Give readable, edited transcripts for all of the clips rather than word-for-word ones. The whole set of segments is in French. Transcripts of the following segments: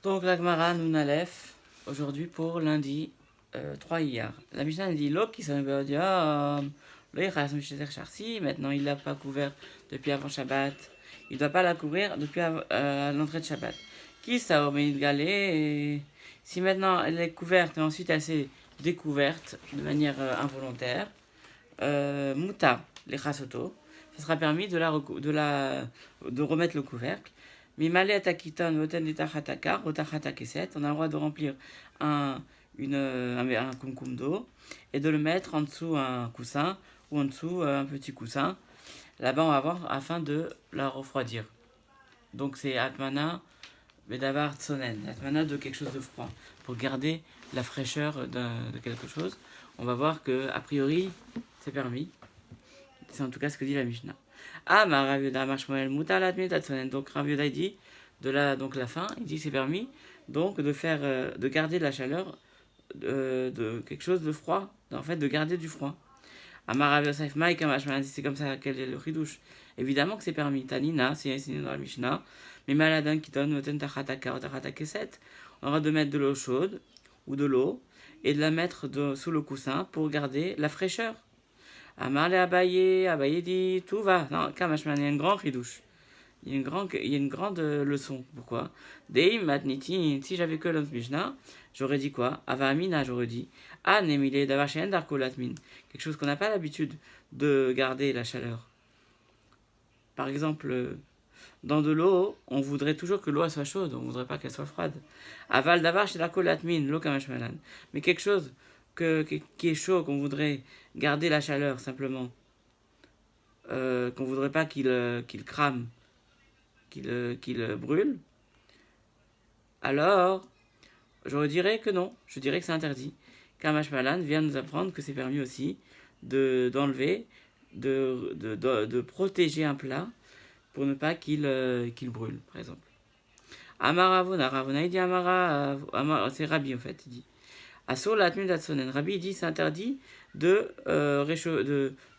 Donc la Gemara nous Aleph, aujourd'hui pour lundi 3 Iyar. La Mishnah elle dit Lo qui s'en va dire si maintenant il l'a pas couvert depuis avant Shabbat, il ne doit pas la couvrir depuis l'entrée de Shabbat. Qui ça aurait galé si maintenant elle est couverte et ensuite elle s'est découverte de manière involontaire, Muta, les chasoto, ça sera permis de remettre le couvercle. Mais malé atakiton voten de tachatakar, otachatakeset, on a le droit de remplir un kumkum d'eau et de le mettre en dessous un coussin ou en dessous un petit coussin. Là-bas, on va voir afin de la refroidir. Donc c'est atmana bedavar tsonen, atmana de quelque chose de froid, pour garder la fraîcheur de quelque chose. On va voir que a priori c'est permis. C'est en tout cas ce que dit la Mishnah. Ah, ma Rav Yehuda Marshmoel Mutalat Metatsonen. Donc Rav Yehuda dit donc la fin, il dit que c'est permis donc de garder la chaleur de quelque chose de froid, en fait de garder du froid. Amar Rav Yosef Maïka Mashman, c'est comme ça quel est le chidouche. Évidemment que c'est permis. Tanina, c'est enseigné dans la Mishnah. Mais maladin qui donne Oten Tachataka Tachatakeset, on aura de mettre de l'eau chaude ou de l'eau et de la mettre sous le coussin pour garder la fraîcheur. Amar le Abaye dit tout va. Non, Kamashman, il y a un grand chidouche. Il y a une grande leçon. Pourquoi Deim matniti, si j'avais que l'autre Mishnah, j'aurais dit quoi Avamina, j'aurais dit. Ah, nemile davashen darkolatmin. Quelque chose qu'on n'a pas l'habitude de garder la chaleur. Par exemple, dans de l'eau, on voudrait toujours que l'eau soit chaude, on ne voudrait pas qu'elle soit froide. Aval davash darkolatmin, l'eau kamashmalan. Mais quelque chose qui est chaud, qu'on voudrait garder la chaleur simplement, qu'on voudrait pas qu'il crame, qu'il brûle, alors je dirais que non, je dirais que c'est interdit. Kamash Malan vient nous apprendre que c'est permis aussi d'enlever, de protéger un plat pour ne pas qu'il brûle, par exemple. Ravuna, il dit c'est Rabbi en fait, il dit. Asur la tenue d'Atsonen. Rabbi il dit c'est interdit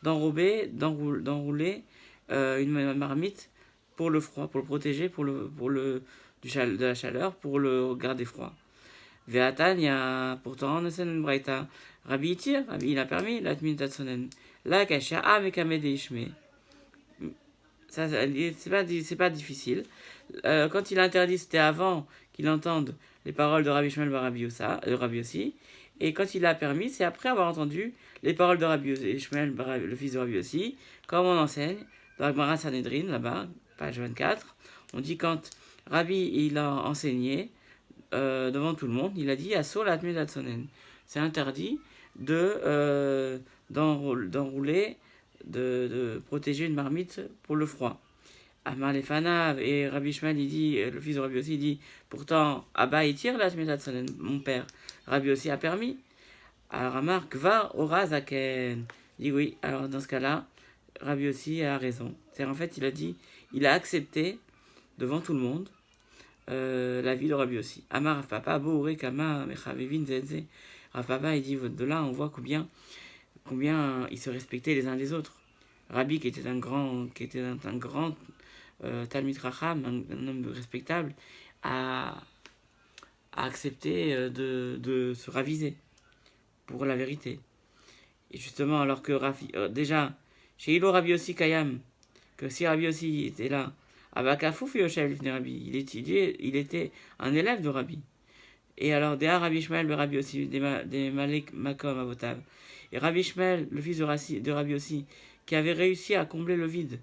d'enrouler une marmite pour le froid, pour le protéger, de la chaleur, pour le garder froid. Ve'atan, il y a pourtant Nesen Braïta. Rabbi tire, Rabbi il a permis la tenue d'Atsonen. La kasha amekame ishme. Ça, c'est pas difficile. Quand il interdit, c'était avant qu'il entende les paroles de Rabbi Shmuel Rabbi aussi. Et quand il a permis, c'est après avoir entendu les paroles de Rabbi Shmuel, le fils de Rabbi aussi, comme on enseigne dans la Gemara Sanhedrin, là-bas, page 24. On dit quand Rabbi il a enseigné devant tout le monde, il a dit Asur la tenue d'Atsonen. C'est interdit d'enrouler, de protéger une marmite pour le froid. Amar Lefanav et Rabbi Shmuel, il dit, le fils de Rabbi aussi, il dit pourtant, Abba il tire la Tmetatsonen, mon père. Rabbi aussi a permis. Alors Amar Kvar Ora Zaken. Il dit oui, alors dans ce cas-là, Rabbi aussi a raison. C'est-à-dire en fait, il a accepté devant tout le monde l'avis de Rabbi aussi. Amar Rav Papa, Bouré Kama, Mechavivin Zenze. Rav Papa, il dit de là, on voit combien ils se respectaient les uns les autres. Rabbi, qui était un grand Talmid Racham, un homme respectable, a accepté de se raviser pour la vérité. Et justement, alors que déjà, chez Ilo Rabbi aussi Kayam, que si Rabbi aussi était là, Abakafouf Yoshev Rabbi, il était un élève de Rabbi. Et alors, Dea Rabbi Shmuel, le Rabbi aussi, des Malek Makom Avotav. Et Rabbi Shmuel, le fils de Rabbi aussi, qui avait réussi à combler le vide,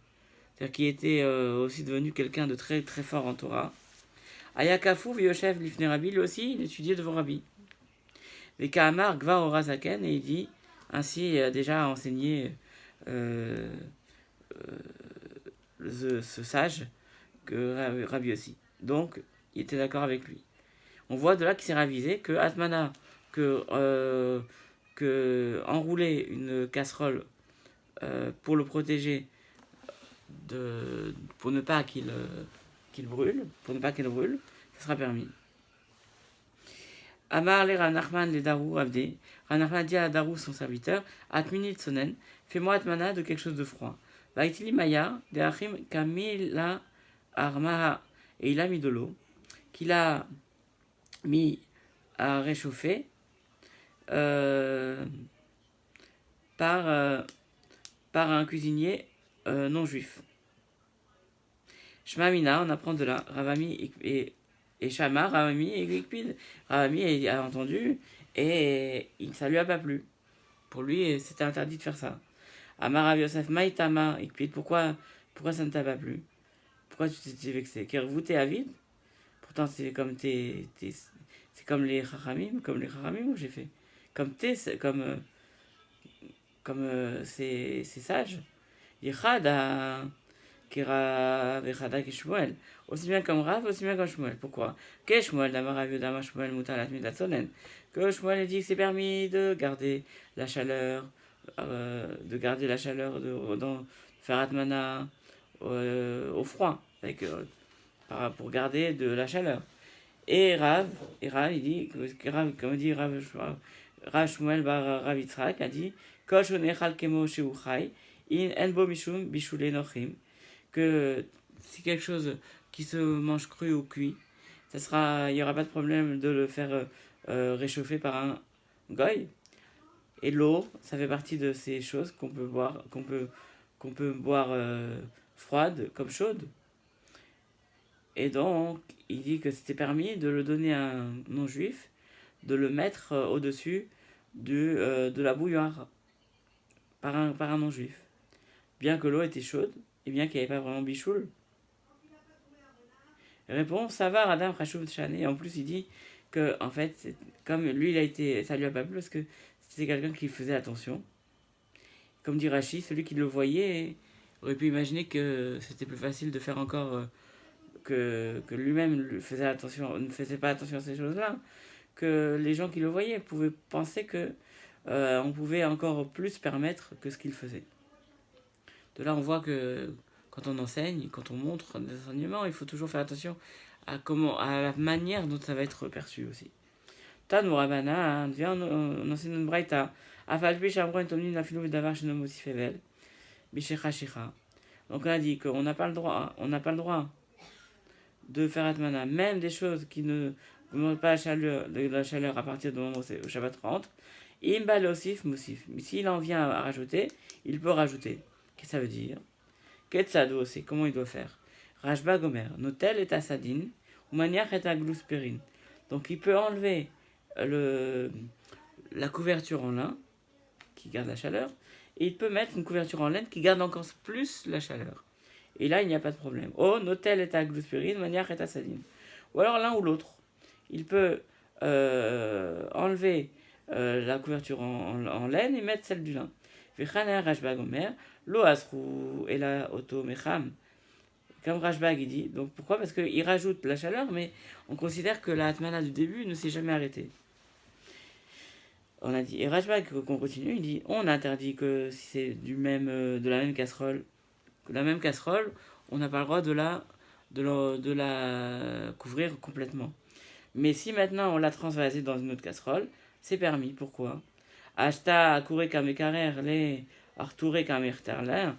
c'est-à-dire qui était aussi devenu quelqu'un de très très fort en Torah. Ayakafouf Yoshev Lifne Rabbi, lui aussi, il étudiait devant Rabbi. Et Kahamar Gvar Orazaken, et il dit, ainsi déjà enseigné ce sage que Rabbi aussi. Donc, il était d'accord avec lui. On voit de là qu'il s'est ravisé que Atmana, que enrouler une casserole pour le protéger, pour ne pas qu'il brûle, ça sera permis. Amar le Ranachman le Darou Avde. Ranachman dit à Darou, son serviteur, Atminit Sonen, fais-moi Atmana de quelque chose de froid. Vaitili Maya, de Achim Kamila Armaha. Et il a mis de l'eau, qu'il a mis à réchauffer par un cuisinier non juif. Shema Mina, on apprend de là. Ravami et Shama, Ravami et Ikpid. Ravami a entendu et ça lui a pas plu. Pour lui, c'était interdit de faire ça. Amar Rav Yosef, Maïtama, Ikpid, pourquoi ça ne t'a pas plu? Pourquoi tu t'es vexé? Car vous t'es avide? Pourtant, c'est comme c'est comme les Chachamim où j'ai fait. Comme c'est sage. Yichad a Kira Vechada Kishmuel. Aussi bien comme Rav, aussi bien comme Shmuel. Pourquoi? Que Shmuel d'Amar Rav Yodama Shmuel Mutalat Midatsonen. Que Shmuel dit que c'est permis de garder la chaleur, dans faire Atmana au froid, pour garder de la chaleur. Et Rav, il dit, comme dit Rav Shmuel bar Rav Yitzhak, a dit, Kosh onechal kemo sheuchai, in enbo mishum bishule nochim, que si quelque chose qui se mange cru ou cuit, il n'y aura pas de problème de le faire réchauffer par un goy. Et l'eau, ça fait partie de ces choses qu'on peut boire, froide comme chaude. Et donc, il dit que c'était permis de le donner à un non-juif, de le mettre au-dessus de la bouilloire par un non-juif. Bien que l'eau était chaude, et bien qu'il n'y avait pas vraiment bichoul. Réponse, ça va, Adam Khashuv Chané. En plus, il dit que, en fait, comme lui, ça lui a pas plu parce que c'était quelqu'un qui faisait attention. Comme dit Rashi, celui qui le voyait aurait pu imaginer que c'était plus facile de faire encore que lui-même ne faisait pas attention à ces choses-là, que les gens qui le voyaient pouvaient penser que on pouvait encore plus permettre que ce qu'il faisait. De là, on voit que quand on enseigne, quand on montre des enseignements, il faut toujours faire attention à la manière dont ça va être perçu aussi. Tanu Rabana, on enseigne une braïta. Afalpi Shamron Tomnin Nafilu Davar Shenom Osifevel, Bishecha Shecha. Donc on a dit qu'on n'a pas le droit, de faire Atmana, même des choses qui ne demandent pas la chaleur à partir du moment où c'est au Shabbat rentre. Imbal Osif Moussif. Mais s'il en vient à rajouter, il peut rajouter. Qu'est-ce que ça veut dire? Ketsado aussi, comment il doit faire? Rajba Gomer, Notel et Asadin, ou manière et Aglusperin. Donc il peut enlever la couverture en lin, qui garde la chaleur, et il peut mettre une couverture en laine qui garde encore plus la chaleur. Et là, il n'y a pas de problème. Oh, Notel et Aglusperin, manière et Asadin. Ou alors l'un ou l'autre. Il peut enlever la couverture en laine et mettre celle du lin. Vechana Rajba Gomer, Lo Asrou et la Auto Mecham. Comme Rajbag il dit. Donc pourquoi? Parce qu'il rajoute la chaleur, mais on considère que la Atmana du début ne s'est jamais arrêtée. On a dit. Et Rajbag, qu'on continue, il dit on interdit que si c'est de la même casserole, on n'a pas le droit de la couvrir complètement. Mais si maintenant on l'a transvasée dans une autre casserole, c'est permis. Pourquoi? Ashta akure kamekarer les artouré kamerterler.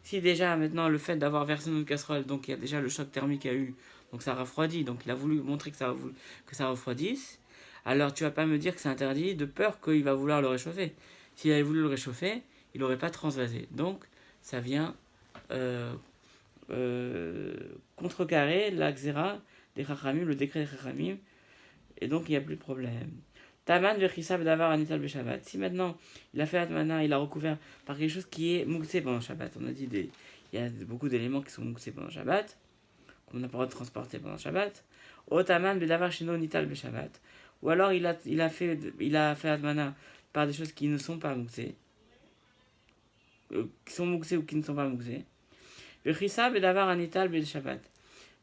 Si déjà maintenant le fait d'avoir versé dans une casserole, donc il y a déjà le choc thermique qu'il y a eu, donc ça refroidit, donc il a voulu montrer que ça refroidisse, alors tu vas pas me dire que c'est interdit de peur qu'il va vouloir le réchauffer. S'il avait voulu le réchauffer, il n'aurait pas transvasé. Donc ça vient contrecarrer la xéra des Chachamim, le décret des Chachamim, et donc il n'y a plus de problème. Taman vechisab davar anital beshabbat. Si maintenant il a fait Atmana, il a recouvert par quelque chose qui est mouxé pendant Shabbat. On a dit il y a beaucoup d'éléments qui sont mouxés pendant Shabbat, qu'on n'a pas le droit de transporter pendant Shabbat. O taman bedavar shino nital beshabbat. Ou alors il a fait Atmana par des choses qui ne sont pas mouxées, qui sont mouxées ou qui ne sont pas mouxées. Vechisab davar anital beshabbat.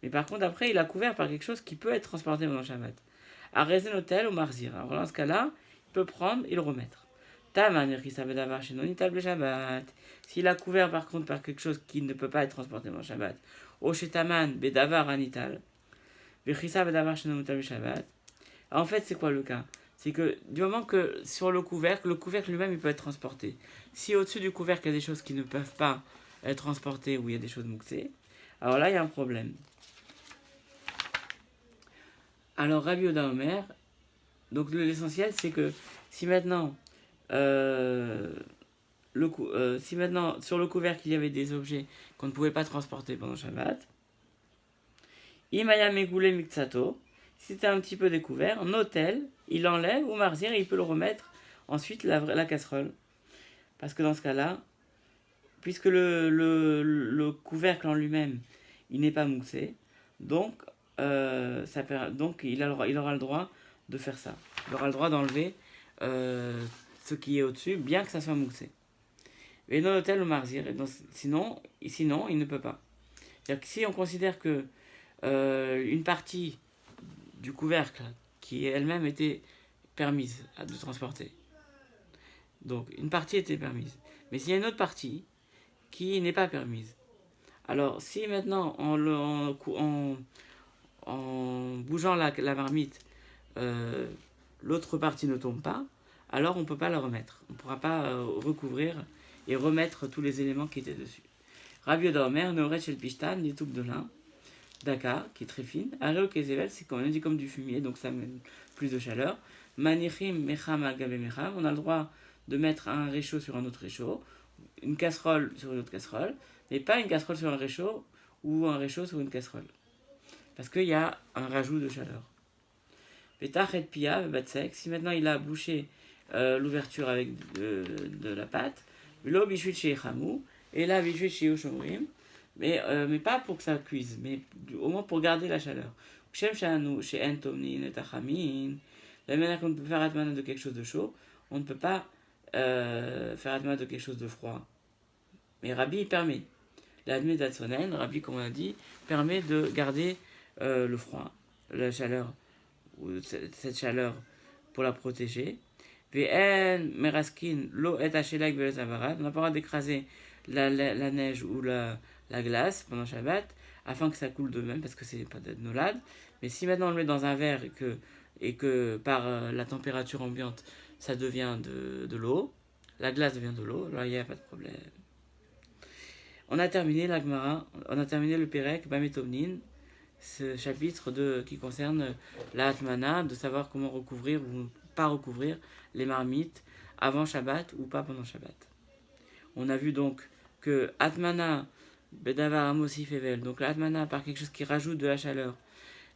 Mais par contre après il a couvert par quelque chose qui peut être transporté pendant Shabbat. À Rezen Hotel ou Marzir. Alors dans ce cas-là, il peut prendre et le remettre. Taman qui savait d'avoir chez Nonital Shabbat. S'il a couvert par contre par quelque chose qui ne peut pas être transporté dans Shabbat. Au chez Taman Bedavar Anital. Vechisa Bedavar chez Nonital Shabbat. En fait, c'est quoi le cas? C'est que du moment que sur le couvercle lui-même il peut être transporté. Si au-dessus du couvercle il y a des choses qui ne peuvent pas être transportées ou il y a des choses mouxées, alors là il y a un problème. Alors Rabbi Yehuda Omer, donc l'essentiel c'est que si maintenant, euh, si maintenant sur le couvercle il y avait des objets qu'on ne pouvait pas transporter pendant Shabbat, Imaya Megoulé Miksato, si c'était un petit peu découvert, Notel, il enlève ou Marzir et il peut le remettre ensuite la casserole. Parce que dans ce cas-là, puisque le couvercle en lui-même, il n'est pas moussé, donc, donc il aura le droit de faire ça. Il aura le droit d'enlever ce qui est au-dessus, bien que ça soit moussé. Et non hôtel ou marzir, sinon, il ne peut pas. C'est-à-dire que si on considère que une partie du couvercle, qui elle-même était permise de transporter, donc une partie était permise, mais s'il y a une autre partie qui n'est pas permise, alors si maintenant en bougeant la marmite, euh, l'autre partie ne tombe pas, alors on ne peut pas la remettre. On ne pourra pas recouvrir et remettre tous les éléments qui étaient dessus. Rabbi Yehuda Omer, Neoret Shel Pishtan, des touques de lin, Daka, qui est très fine. Areo Kezevel, c'est comme on dit comme du fumier, donc ça met plus de chaleur. Manichim Mecham al Gabe Mecham, on a le droit de mettre un réchaud sur un autre réchaud, une casserole sur une autre casserole, mais pas une casserole sur un réchaud ou un réchaud sur une casserole. Parce qu'il y a un rajout de chaleur. Petach et pia, batsek, si maintenant il a bouché l'ouverture avec de la pâte, l'eau bichuit chez Hamou, et là bichuit chez Oshomrim, mais pas pour que ça cuise, mais au moins pour garder la chaleur. Shem Shanu, chez Entomnin et Tachamin, de la manière qu'on peut faire atmana de quelque chose de chaud, on ne peut pas faire atmana de quelque chose de froid. Mais Rabbi permet. L'admet d'Atsonen, Rabbi, comme on a dit, permet de garder le froid, la chaleur, ou cette chaleur pour la protéger. VN, Meraskin, l'eau est hachelak velezavarat. On n'a pas le droit d'écraser la neige ou la glace pendant Shabbat afin que ça coule de même parce que c'est pas de nolad. Mais si maintenant on le met dans un verre et que par la température ambiante ça devient de l'eau, la glace devient de l'eau, là il n'y a pas de problème. On a terminé l'Agmara, on a terminé le Pérec, Bametomnin, ce chapitre qui concerne la Atmana, de savoir comment recouvrir ou pas recouvrir les marmites avant Shabbat ou pas pendant Shabbat. On a vu donc que Atmana, Bedavar Amosi Fevel, donc la Atmana par quelque chose qui rajoute de la chaleur,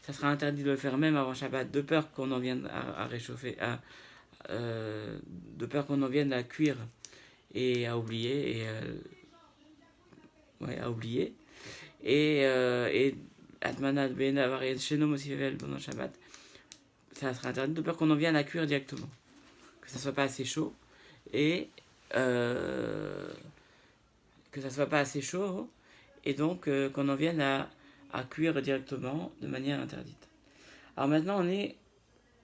ça sera interdit de le faire même avant Shabbat, de peur qu'on en vienne à réchauffer, de peur qu'on en vienne à cuire et à oublier, à oublier. Et Atmanat Ben Avariel Shenom aussi pendant Shabbat, ça sera interdit de peur qu'on en vienne à cuire directement. Que ça soit pas assez chaud et que ça soit pas assez chaud et donc qu'on en vienne à cuire directement de manière interdite. Alors maintenant on est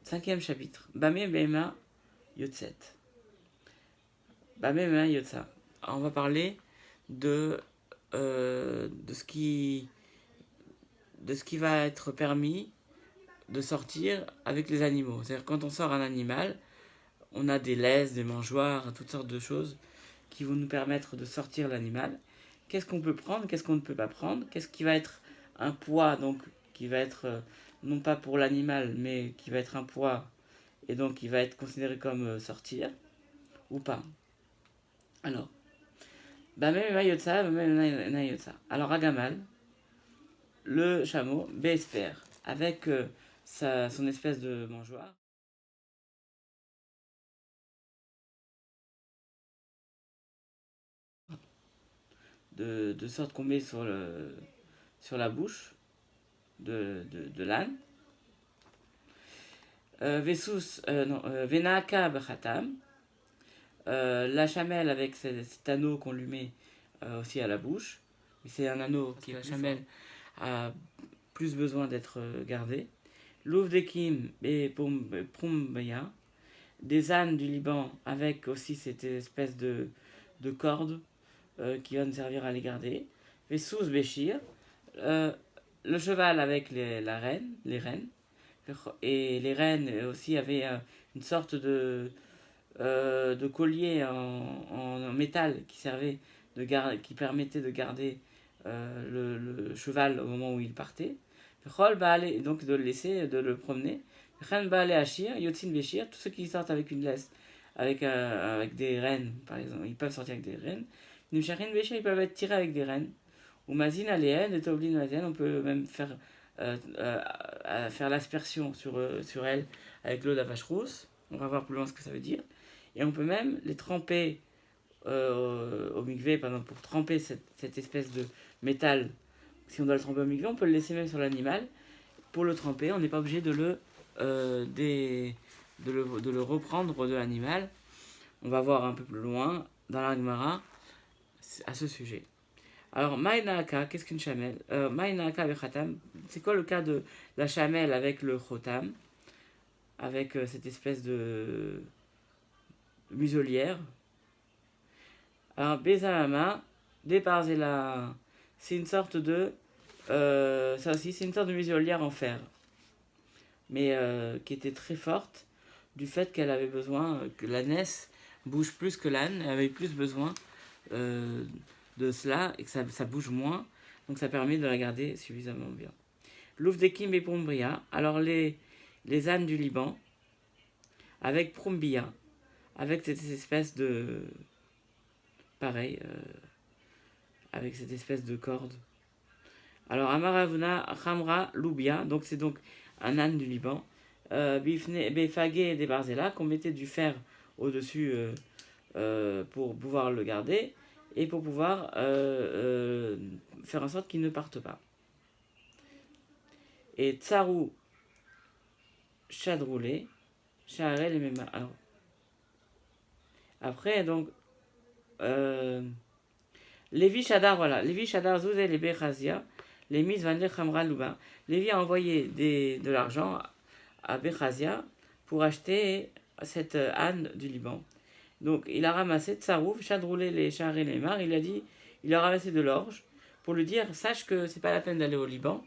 5e chapitre. Bame Bema Yotzet. Bame Bema Yotza. On va parler de ce qui va être permis de sortir avec les animaux. C'est-à-dire quand on sort un animal, on a des laisses, des mangeoires, toutes sortes de choses qui vont nous permettre de sortir l'animal. Qu'est-ce qu'on peut prendre, qu'est-ce qu'on ne peut pas prendre, qu'est-ce qui va être un poids, donc qui va être non pas pour l'animal, mais qui va être un poids et donc qui va être considéré comme sortir ou pas. Alors, alors Agamal, le chameau, Besper, avec son espèce de mangeoire. De sorte qu'on met sur la bouche de l'âne. Vesus, Venaka Bachatam, la chamelle avec cet anneau qu'on lui met aussi à la bouche. C'est un anneau qui, la chamelle, a plus besoin d'être gardé. L'Ouvdekim et Prumbaya, des ânes du Liban avec aussi cette espèce de corde qui va nous servir à les garder. Vesous Béchir, le cheval avec les reines. Et les reines aussi avaient une sorte de collier en métal qui permettait de garder le cheval au moment où il partait. Donc de le laisser, de le promener. Chen Baale Ashir, Yotzin Beshir, tous ceux qui sortent avec une laisse, avec des rennes, par exemple, ils peuvent sortir avec des rennes. Nimsharin Beshir, ils peuvent être tirés avec des rennes. Ou Mazin Aléen, de Toblin Mazen, on peut même faire l'aspersion sur elle avec l'eau de la vache rousse. On va voir plus loin ce que ça veut dire. Et on peut même les tremper au mikvé, par exemple, pour tremper cette espèce de métal. Si on doit le tremper au mikvé, on peut le laisser même sur l'animal. Pour le tremper, on n'est pas obligé de le reprendre de l'animal. On va voir un peu plus loin dans la Gemara à ce sujet. Alors, Maïnaaka, qu'est-ce qu'une chamelle Maïnaaka avec Khatam, c'est quoi le cas de la chamelle avec le Khotam, avec cette espèce de muselière? Alors, Bezalama, Deparzela, c'est une sorte de. Ça aussi, c'est une sorte de muselière en fer, mais qui était très forte, du fait qu'elle avait besoin, que l'ânesse bouge plus que l'âne, elle avait plus besoin de cela, et que ça bouge moins, donc ça permet de la garder suffisamment bien. L'Ouvdekim et Pombria, alors les ânes du Liban, avec Prombia, avec cette espèce de. Pareil, avec cette espèce de corde. Alors, Amaravuna Khamra Loubia, donc c'est donc un âne du Liban, Befage et des Barzela, qu'on mettait du fer au-dessus pour pouvoir le garder et pour pouvoir faire en sorte qu'il ne parte pas. Et Tsarou Chadroulé, Shaharel et Mema. Alors, après, donc, Lévi Shadar, voilà, Lévi Shadar Zouzé les Bechazia, les Miss Van Khamra Louba. Lévi a envoyé de l'argent à Bechazia pour acheter cette âne du Liban. Donc il a ramassé Tsarouf, Chadroulé les Shahar et les Mar, il a ramassé de l'orge pour lui dire sache que c'est pas la peine d'aller au Liban,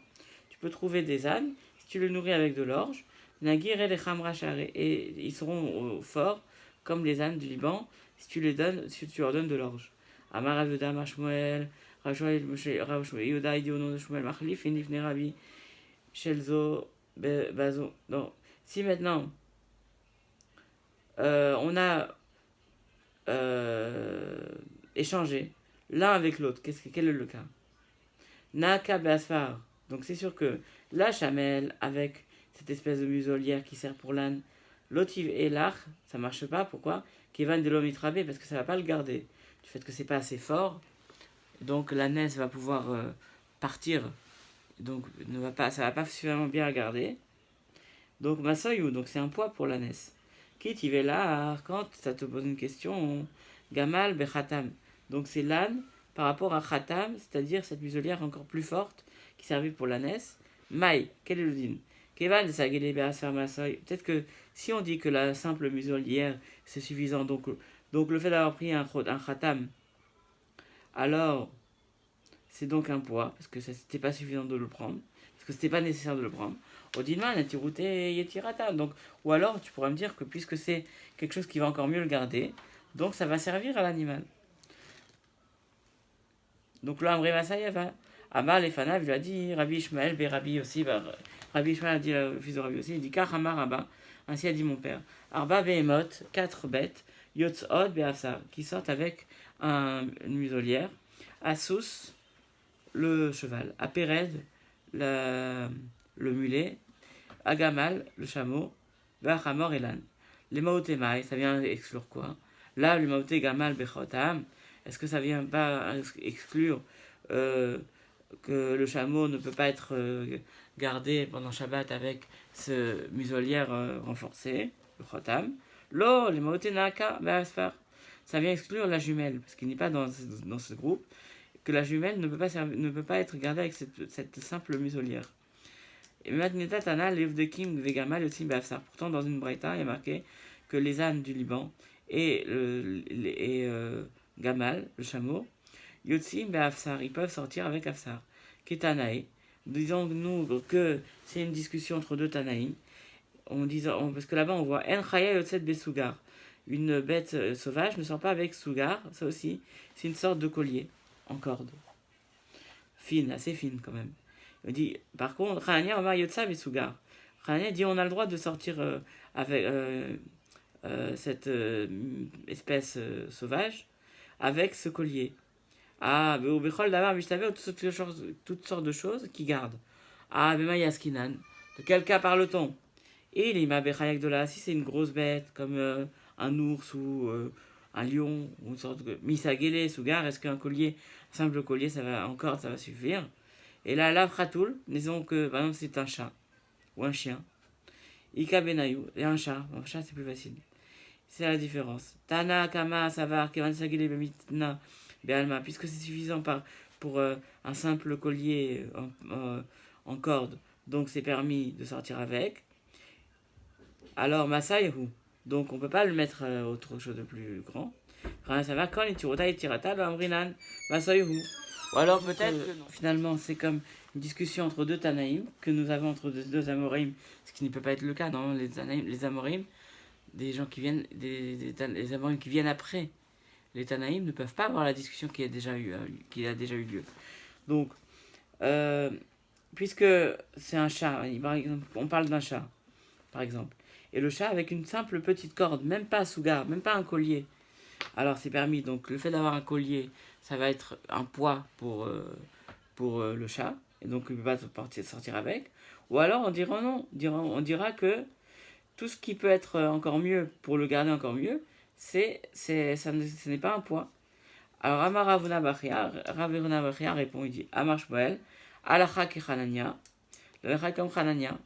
tu peux trouver des ânes, si tu le nourris avec de l'orge, Nagir et les Khamra Shahar, et ils seront forts comme les ânes du Liban si tu leur donnes de l'orge. Amar Avuda Mashmuel, Rav Yoda Idiono de Shmuel Machlif, Nifne Rabbi, Shelzo Bazo. Donc, si maintenant on a échangé l'un avec l'autre, quel est le cas? Naka Basfar. Donc c'est sûr que la chamelle avec cette espèce de muselière qui sert pour l'âne, l'otiv et l'ach, ça marche pas. Pourquoi? Kevan de l'omitrabé, parce que ça va pas le garder. Du fait que c'est pas assez fort, donc l'ânesse va pouvoir partir, donc ça va pas suffisamment bien la garder. Donc masoyou, donc c'est un poids pour l'ânesse. Kit là quand ça te pose une question, gamal bechatam. Donc c'est l'âne par rapport à khatam, c'est-à-dire cette muselière encore plus forte qui servait pour l'ânesse. Maï, quel est le din? Keval de sagele beasar masoy. Peut-être que si on dit que la simple muselière c'est suffisant, donc le fait d'avoir pris un khatam, alors c'est donc un poids, parce que c'était pas suffisant de le prendre, parce que c'était pas nécessaire de le prendre. Odinman, atirouté yetirata. Donc, ou alors tu pourrais me dire que puisque c'est quelque chose qui va encore mieux le garder, donc ça va servir à l'animal. Donc là, Amré Masayeva, Amar Lefanav, il a dit, Rabbi Ishmael, Rabbi aussi, Rabbi Ishmael a dit, le fils de Rabbi aussi, il dit, Kar Amar Abba, ainsi a dit mon père. Arba Behemot, 4 bêtes, Yotzod Beafsar, qui sortent avec une muselière, Asus, le cheval, Apered, le mulet, Agamal, le chameau, Vachamor et l'âne. Les Maotemai, ça vient exclure quoi? Là, le Maote Gamal Bechotam, est-ce que ça vient pas exclure que le chameau ne peut pas être gardé pendant Shabbat avec ce muselière renforcé, le Chotam? Lo, les Maote Naka, Beasfar. Ça vient exclure la jumelle, parce qu'il n'est pas dans ce groupe, que la jumelle ne peut pas être gardée avec cette simple muselière. Et Matnetatana, l'Evdekim, Vegamal, le Bafsar. Pourtant, dans une braïta, il y a marqué que les ânes du Liban et Gamal, le chameau, Yotzim Bafsar, ils peuvent sortir avec Afsar. Ketanae. Disons-nous que c'est une discussion entre deux Tanaïm. Parce que là-bas, on voit En Chaya Yotzet Besugar. Une bête sauvage ne sort pas avec Sugar, ça aussi, c'est une sorte de collier en corde. Fine, assez fine quand même. Il dit, par contre, Hanania Omar Yotsa Besugar. Hanania dit on a le droit de sortir avec cette espèce sauvage avec ce collier. Ah, au Bechol d'Amar Mishtavé, toutes sortes de choses qui gardent. Ah, Bema Yaskinan. De quel cas parle-t-on? Et l'ima Bechayak de là, si c'est une grosse bête comme un ours ou un lion ou une sorte de misagele, sougar, est-ce qu'un collier, un simple collier, ça va suffire? Et là, la fratoul, disons que par exemple c'est un chat ou un chien. Ika benayou, et un chat c'est plus facile. C'est la différence. Tana, Kama, Savar, Kevan Sagele, Bemitna, Bealma, puisque c'est suffisant pour un simple collier en corde, donc c'est permis de sortir avec. Alors, Masaïhu, donc on ne peut pas le mettre autre chose de plus grand. Savar, quand les tirota et tirata, l'ambrinan, Masaïhu. Ou alors peut-être que finalement c'est comme une discussion entre deux Tanaïm que nous avons entre deux Amorim, ce qui ne peut pas être le cas, non? Les Amorim, des gens qui viennent, les Amorim qui viennent après les Tanaïm ne peuvent pas avoir la discussion qui a déjà eu lieu. Donc, puisque c'est un chat, par exemple, on parle d'un chat, par exemple, et le chat avec une simple petite corde, même pas sougar, même pas un collier, alors c'est permis. Donc le fait d'avoir un collier, ça va être un poids pour le chat, et donc il ne peut pas sortir avec. Ou alors on dira non, on dira que tout ce qui peut être encore mieux pour le garder encore mieux, ce n'est pas un poids. Alors Amar Ravuna Bachia répond, il dit Amar Shmuel, Alacha Kechanania, Alacha comme Chanania,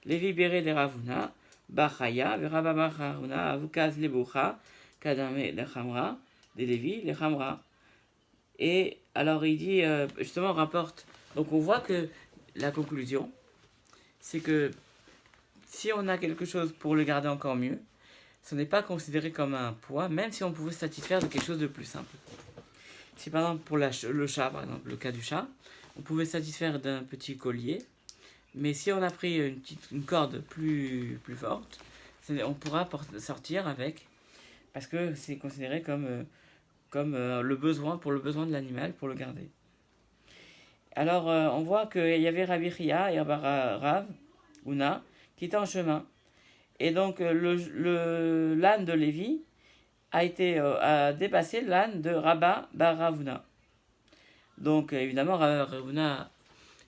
Levi Bere de Ravuna, Bachaya, Veraba Bacharuna, Avukaz Lebucha, Kadame Lechamra, de Levi Lechamra. Et alors il dit, justement, on rapporte, donc on voit que la conclusion, c'est que si on a quelque chose pour le garder encore mieux, ce n'est pas considéré comme un poids, même si on pouvait se satisfaire de quelque chose de plus simple. Si par exemple pour le chat, par exemple le cas du chat, on pouvait se satisfaire d'un petit collier, mais si on a pris une corde plus forte, on pourra sortir avec, parce que c'est considéré comme le besoin de l'animal pour le garder. Alors on voit qu'il y avait Rabbi Chia et Rav Una qui étaient en chemin. Et donc l'âne de Lévi a dépassé l'âne de Rabba bar Ravuna. Donc évidemment Ravuna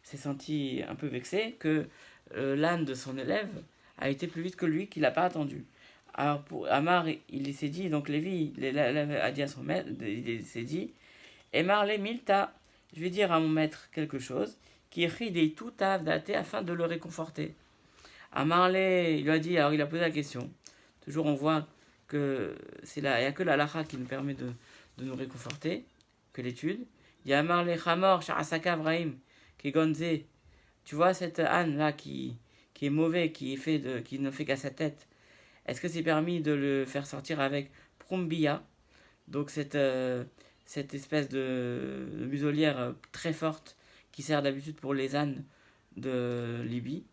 s'est senti un peu vexé que l'âne de son élève a été plus vite que lui, qu'il n'a pas attendu. Alors pour Amar, il s'est dit, donc Lévi a dit à son maître, il s'est dit, Emar le milta, je vais dire à mon maître quelque chose, qui rit des tout daté afin de le réconforter. Amar il lui a dit, alors il a posé la question. Toujours on voit que il n'y a que la lacha qui nous permet de nous réconforter, que l'étude. Il y a Amar le chamor, Sharasaka Abrahim, qui est gonzé. Tu vois cette âne là qui est mauvais, qui ne fait qu'à sa tête. Est-ce que c'est permis de le faire sortir avec Prumbia, donc cette espèce de muselière très forte qui sert d'habitude pour les ânes de Libye,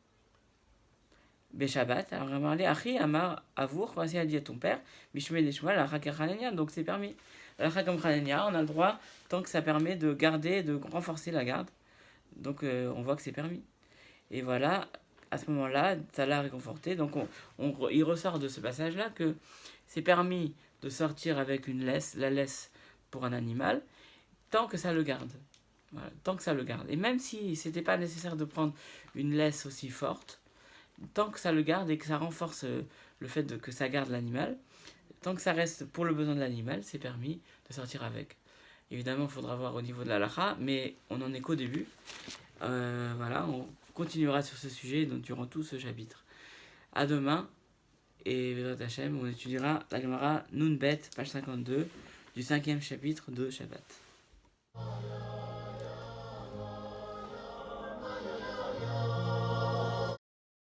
Beshabbat. Alors on va aller Achi Amar Avour, voici a dit à ton père, Mishme Neshmal, Alachak donc c'est permis. Alachak comme Khanania, on a le droit tant que ça permet de garder, de renforcer la garde. Donc on voit que c'est permis. Et voilà, à ce moment-là, ça l'a réconforté. Donc il ressort de ce passage-là que c'est permis de sortir avec la laisse pour un animal, tant que ça le garde. Voilà, tant que ça le garde. Et même si c'était pas nécessaire de prendre une laisse aussi forte, tant que ça le garde et que ça renforce le fait que ça garde l'animal, tant que ça reste pour le besoin de l'animal, c'est permis de sortir avec. Évidemment, il faudra voir au niveau de la lacha, mais on en est qu'au début. Voilà, on continuera sur ce sujet durant tout ce chapitre. À demain, et Bezrat Hashem, on étudiera la Gemara Nun Bet, page 52, du 5e chapitre de Shabbat.